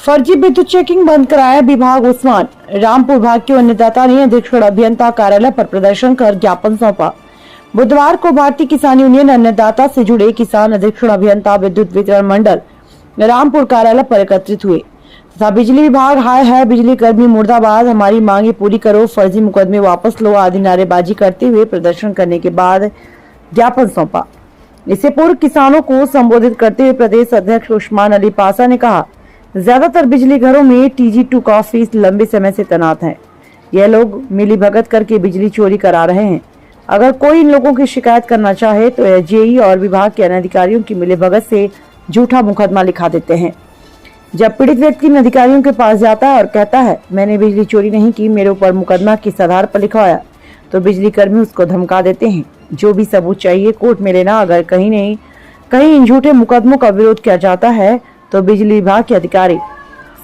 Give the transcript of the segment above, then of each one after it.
फर्जी विद्युत चेकिंग बंद कराया विभाग उस्मान। रामपुर भाग के अन्नदाता ने अधीक्षण अभियंता कार्यालय पर प्रदर्शन कर ज्ञापन सौंपा। बुधवार को भारतीय किसान यूनियन अन्नदाता से जुड़े किसान अधीक्षण अभियंता विद्युत वितरण मंडल रामपुर कार्यालय पर एकत्रित हुए तथा बिजली विभाग हाय है बिजली कर्मी मुर्दाबाद, हमारी मांगे पूरी करो, फर्जी मुकदमे वापस लो आदि नारेबाजी करते हुए प्रदर्शन करने के बाद ज्ञापन सौंपा। इससे पूर्व किसानों को संबोधित करते हुए प्रदेश अध्यक्ष उस्मान अली पासा ने कहा, ज्यादातर बिजली घरों में TG2 का ऑफिस लंबे समय से तैनात है। यह लोग मिलीभगत करके बिजली चोरी करा रहे हैं। अगर कोई इन लोगों की शिकायत करना चाहे तो यह जेई और विभाग के अन्य अधिकारियों की मिलीभगत से झूठा मुकदमा लिखा देते हैं। जब पीड़ित व्यक्ति इन अधिकारियों के पास जाता है और कहता है मैंने बिजली चोरी नहीं की, मेरे ऊपर मुकदमा किस आधार पर लिखवाया, तो बिजली कर्मी उसको धमका देते हैं। जो भी सबूत चाहिए कोर्ट में लेना। अगर कहीं नहीं कहीं इन झूठे मुकदमों का विरोध किया जाता है तो बिजली विभाग के अधिकारी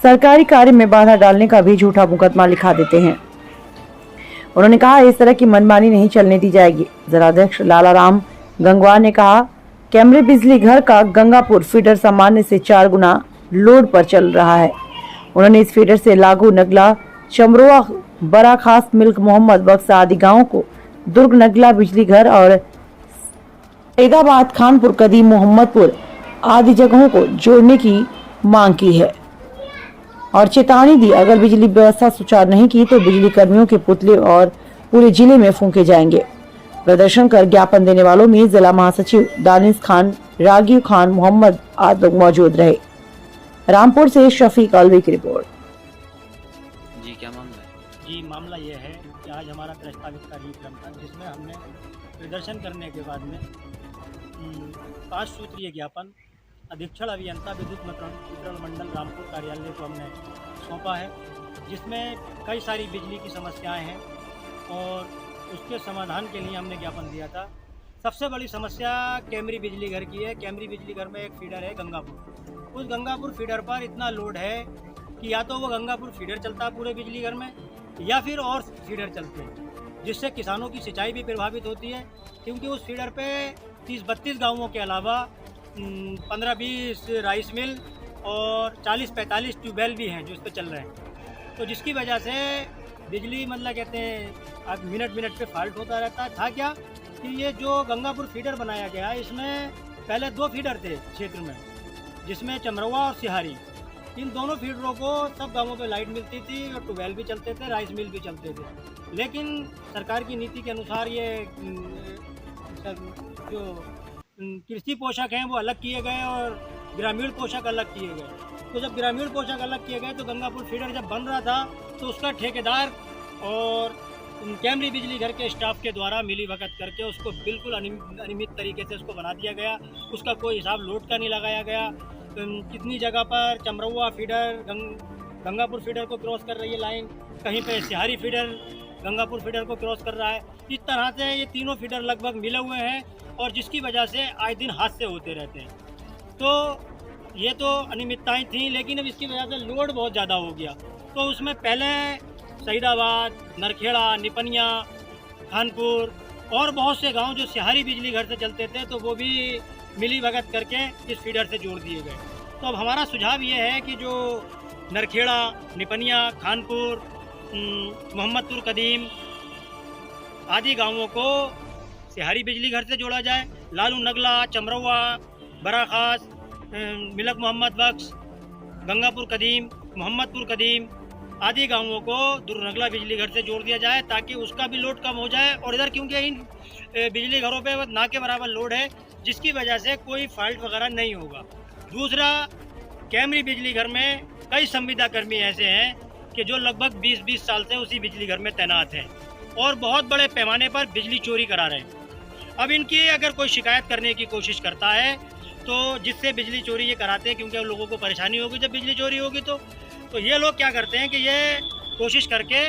सरकारी कार्य में बाधा डालने का भी झूठा मुकदमा लिखा देते हैं। उन्होंने कहा, इस तरह की मनमानी नहीं चलने दी जाएगी। जिलाध्यक्ष लालाराम गंगवार ने कहा, कैमरे बिजली घर का गंगापुर फीडर सामान्य से 4 गुना लोड पर चल रहा है। उन्होंने इस फीडर से लागू, नगला, चमरोआ, बड़ा खास, मिल्क मोहम्मद बख्श आदि गांवों को दुर्ग नगला बिजली घर और सैदाबाद, खानपुर, कदीम, मोहम्मदपुर आदि जगहों को जोड़ने की मांग की है और चेतावनी दी, अगर बिजली व्यवस्था सुचारू नहीं की तो बिजली कर्मियों के पुतले और पूरे जिले में फूंके जाएंगे। प्रदर्शन कर ज्ञापन देने वालों में जिला महासचिव दानिश खान, रागीव खान, मोहम्मद आदि लोग मौजूद रहे। रामपुर से शफीक अलवी की रिपोर्ट। जी क्या मामला है? जी मामला ये है कि आज हमारा प्रस्तावित कार्यक्रम था जिसमें हमने प्रदर्शन करने के बाद में 5 सूत्रीय ज्ञापन अधीक्षण अभियंता विद्युत वितरण मंडल रामपुर कार्यालय को हमने सौंपा है, जिसमें कई सारी बिजली की समस्याएं हैं और उसके समाधान के लिए हमने ज्ञापन दिया था। सबसे बड़ी समस्या कैमरी बिजली घर की है। कैमरी बिजली घर में एक फीडर है गंगापुर। उस गंगापुर फीडर पर इतना लोड है कि या तो वो गंगापुर फीडर चलता है पूरे बिजली घर में या फिर और फीडर चलते हैं, जिससे किसानों की सिंचाई भी प्रभावित होती है, क्योंकि उस फीडर पे 30-32 गाँवों के अलावा 15-20 राइस मिल और 40-45 ट्यूबवेल भी हैं जो इस पर चल रहे हैं। तो जिसकी वजह से बिजली मतलब कहते हैं अब मिनट पे फॉल्ट होता रहता था। क्या कि ये जो गंगापुर फीडर बनाया गया है, इसमें पहले 2 फीडर थे क्षेत्र में, जिसमें चमरवा और सिहारी। इन दोनों फीडरों को सब गांवों पे लाइट मिलती थी और ट्यूबवेल भी चलते थे, राइस मिल भी चलते थे। लेकिन सरकार की नीति के अनुसार ये जो कृषि पोषक हैं वो अलग किए गए और ग्रामीण पोषक अलग किए गए। तो जब ग्रामीण पोषक अलग किए गए तो गंगापुर फीडर जब बन रहा था तो उसका ठेकेदार और कैमरी बिजली घर के स्टाफ के द्वारा मिलीभगत करके उसको बिल्कुल अनियमित तरीके से उसको बना दिया गया। उसका कोई हिसाब लोड का नहीं लगाया गया। कितनी जगह पर चमरौआ फीडर गंगापुर फीडर को क्रॉस कर रही है लाइन, कहीं पे सिहारी फीडर गंगापुर फीडर को क्रॉस कर रहा है। इस तरह से ये तीनों फीडर लगभग मिले हुए हैं और जिसकी वजह से आए दिन हादसे होते रहते हैं। तो ये तो अनियमितताएँ थी, लेकिन अब इसकी वजह से लोड बहुत ज़्यादा हो गया। तो उसमें पहले सैदाबाद, नरखेड़ा, निपनिया, खानपुर और बहुत से गांव जो सिहारी बिजली घर से चलते थे तो वो भी मिलीभगत करके इस फीडर से जोड़ दिए गए। तो अब हमारा सुझाव ये है कि जो नरखेड़ा, निपनिया, खानपुर, मोहम्मदपुर, कदीम आदि गांवों को सिहारी बिजली घर से जोड़ा जाए। लालू नगला, चमरौआ, बड़ा खास, मिल्क मोहम्मद बख्श, गंगापुर कदीम, मोहम्मदपुर कदीम आदि गांवों को दुर्ग नगला बिजली घर से जोड़ दिया जाए ताकि उसका भी लोड कम हो जाए। और इधर क्योंकि इन बिजली घरों पे ना के बराबर लोड है, जिसकी वजह से कोई फॉल्ट वगैरह नहीं होगा। दूसरा, कैमरी बिजली घर में कई संविदा कर्मी ऐसे हैं कि जो लगभग 20-20 साल से उसी बिजली घर में तैनात हैं और बहुत बड़े पैमाने पर बिजली चोरी करा रहे हैं। अब इनकी अगर कोई शिकायत करने की कोशिश करता है तो जिससे बिजली चोरी ये कराते हैं, क्योंकि लोगों को परेशानी होगी जब बिजली चोरी होगी तो ये लोग क्या करते हैं कि ये कोशिश करके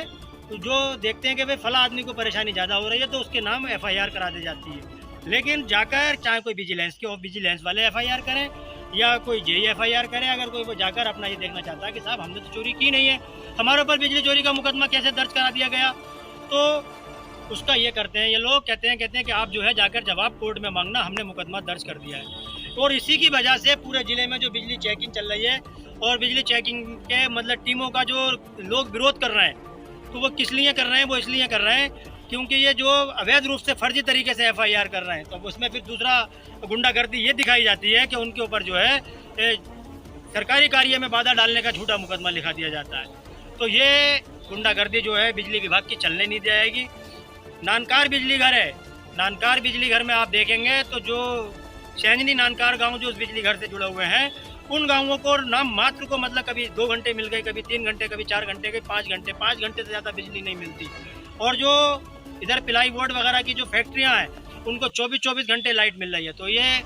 जो देखते हैं कि भाई फला आदमी को परेशानी ज़्यादा हो रही है तो उसके नाम FIR करा दी जाती है। लेकिन जाकर चाहे कोई विजिलेंस वाले FIR करें या कोई जेई FIR करे, अगर कोई वो जाकर अपना ये देखना चाहता है कि साहब हमने तो चोरी की नहीं है, हमारे ऊपर बिजली चोरी का मुकदमा कैसे दर्ज करा दिया गया, तो उसका ये करते हैं ये लोग कहते हैं कि आप जो है जाकर जवाब कोर्ट में मांगना, हमने मुकदमा दर्ज कर दिया है। और इसी की वजह से पूरे ज़िले में जो बिजली चेकिंग चल रही है और बिजली चेकिंग के मतलब टीमों का जो लोग विरोध कर रहे हैं, तो वो किस लिए कर रहे हैं? वो इसलिए कर रहे हैं क्योंकि ये जो अवैध रूप से फर्जी तरीके से FIR कर रहे हैं, तो उसमें फिर दूसरा गुंडागर्दी ये दिखाई जाती है कि उनके ऊपर जो है सरकारी कार्य में बाधा डालने का झूठा मुकदमा लिखा दिया जाता है। तो ये गुंडागर्दी जो है बिजली विभाग की चलने नहीं जाएगी। नानकार बिजली घर है, नानकार बिजली घर में आप देखेंगे तो जो सैंजनी नानकार गांव जो उस बिजली घर से जुड़े हुए हैं, उन गांवों को नाम मात्र को मतलब कभी 2 घंटे मिल गए, कभी 3 घंटे, कभी 4 घंटे, कभी 5 घंटे से ज़्यादा बिजली नहीं मिलती। और जो इधर प्लाई बोर्ड वगैरह की जो फैक्ट्रियां हैं, उनको 24-24 घंटे लाइट मिल रही है। तो ये